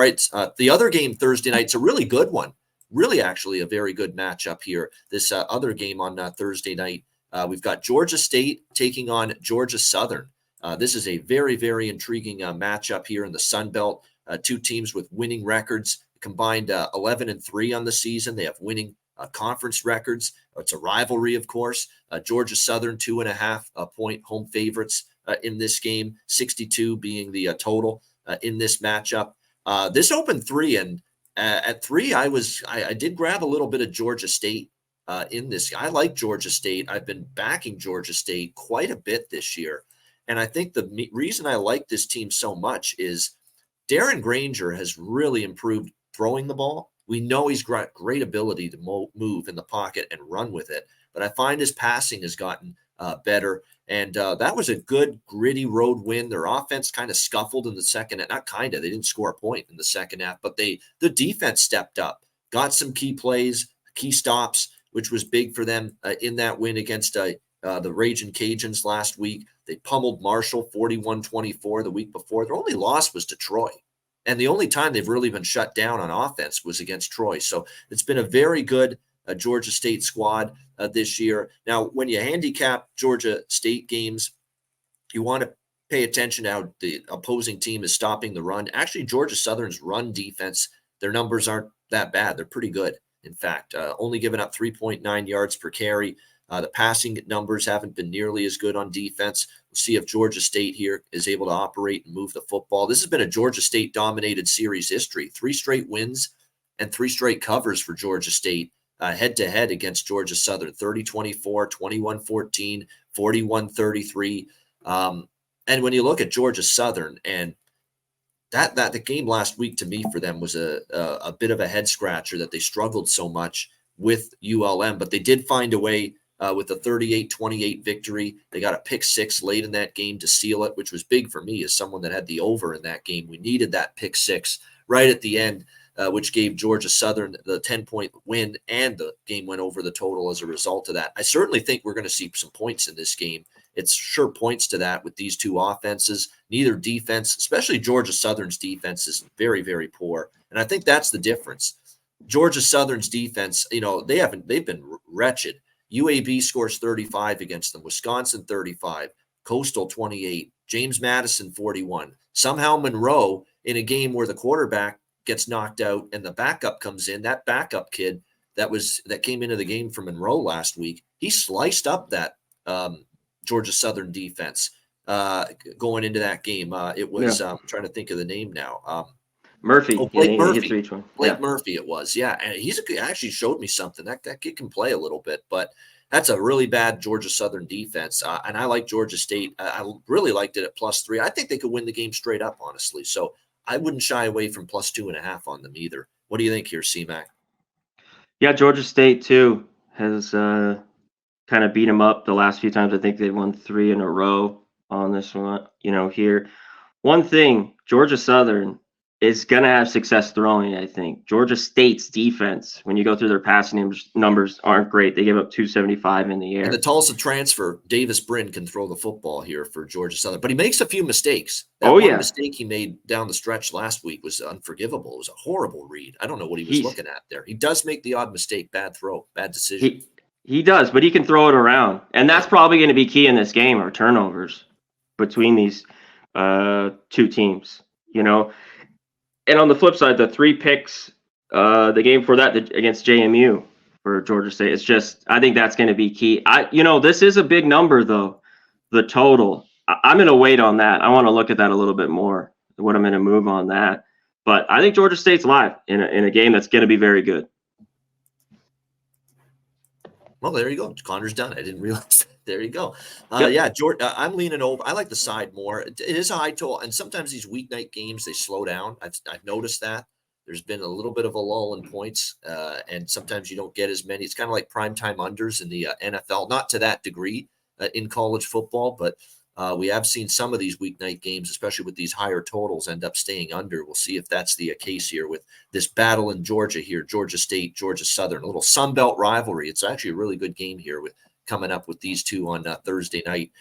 right, the other game Thursday night's a really good one. Really, actually, a very good matchup here. This other game on Thursday night, we've got Georgia State taking on Georgia Southern. This is a very, very intriguing matchup here in the Sun Belt. Two teams with winning records, combined 11-3 on the season. They have winning conference records. It's a rivalry, of course. Georgia Southern, 2.5-point home favorites in this game, 62 being the total in this matchup. This opened 3, and at 3, I did grab a little bit of Georgia State in this. I like Georgia State. I've been backing Georgia State quite a bit this year. And I think the reason I like this team so much is Darren Granger has really improved throwing the ball. We know he's got great ability to move in the pocket and run with it, but I find his passing has gotten better. And that was a good, gritty road win. Their offense kind of scuffled in the second half. Not kind of. They didn't score a point in the second half, but the defense stepped up, got some key plays, key stops, which was big for them in that win against the Ragin' Cajuns last week. They pummeled Marshall 41-24 the week before. Their only loss was to Troy. And the only time they've really been shut down on offense was against Troy. So it's been a very good Georgia State squad this year. Now, when you handicap Georgia State games, you want to pay attention to how the opposing team is stopping the run. Actually, Georgia Southern's run defense, their numbers aren't that bad. They're pretty good. In fact, only giving up 3.9 yards per carry. The passing numbers haven't been nearly as good on defense. We'll see if Georgia State here is able to operate and move the football. This has been a Georgia State-dominated series history. 3 straight wins and 3 straight covers for Georgia State head-to-head against Georgia Southern. 30-24, 21-14, 41-33. And when you look at Georgia Southern, and that the game last week to me for them was a bit of a head-scratcher that they struggled so much with ULM, but they did find a way with a 38-28 victory. They got a pick 6 late in that game to seal it, which was big for me as someone that had the over in that game. We needed that pick 6 right at the end, which gave Georgia Southern the 10-point win, and the game went over the total as a result of that. I certainly think we're going to see some points in this game. It's sure points to that with these two offenses. Neither defense, especially Georgia Southern's defense, is very, very poor. And I think that's the difference. Georgia Southern's defense, they've been wretched. UAB scores 35 against them, Wisconsin 35, Coastal 28, James Madison 41. Somehow Monroe, in a game where the quarterback gets knocked out and the backup comes in, that backup kid that came into the game for Monroe last week, he sliced up that Georgia Southern defense going into that game. It was I'm trying to think of the name now. Murphy. Blake Murphy. Blake Murphy it was, yeah. And he's actually showed me something. That kid can play a little bit, but that's a really bad Georgia Southern defense. And I like Georgia State. I really liked it at +3. I think they could win the game straight up, honestly. So I wouldn't shy away from +2.5 on them either. What do you think here, C-Mac? Yeah, Georgia State, too, has kind of beat them up the last few times. I think they won 3 in a row on this one, here. One thing, Georgia Southern is going to have success throwing, I think. Georgia State's defense, when you go through their passing numbers, aren't great. They give up 275 in the air. And the Tulsa transfer, Davis Brin, can throw the football here for Georgia Southern. But he makes a few mistakes. That mistake he made down the stretch last week was unforgivable. It was a horrible read. I don't know what he was looking at there. He does make the odd mistake, bad throw, bad decision. He does, but he can throw it around. And that's probably going to be key in this game, are turnovers between these two teams, And on the flip side, the 3 picks, the game before that against JMU for Georgia State, it's just, I think that's going to be key. This is a big number, though, the total. I'm going to wait on that. I want to look at that a little bit more, what I'm going to move on that. But I think Georgia State's live in a game that's going to be very good. Well, there you go. Conor's done. I didn't realize that. There you go. Yeah, Georgia, I'm leaning over. I like the side more. It is a high total, and sometimes these weeknight games, they slow down. I've noticed that. There's been a little bit of a lull in points, and sometimes you don't get as many. It's kind of like primetime unders in the NFL, not to that degree in college football, but we have seen some of these weeknight games, especially with these higher totals, end up staying under. We'll see if that's the case here with this battle in Georgia here, Georgia State, Georgia Southern, a little Sun Belt rivalry. It's actually a really good game here with coming up with these two on Thursday night.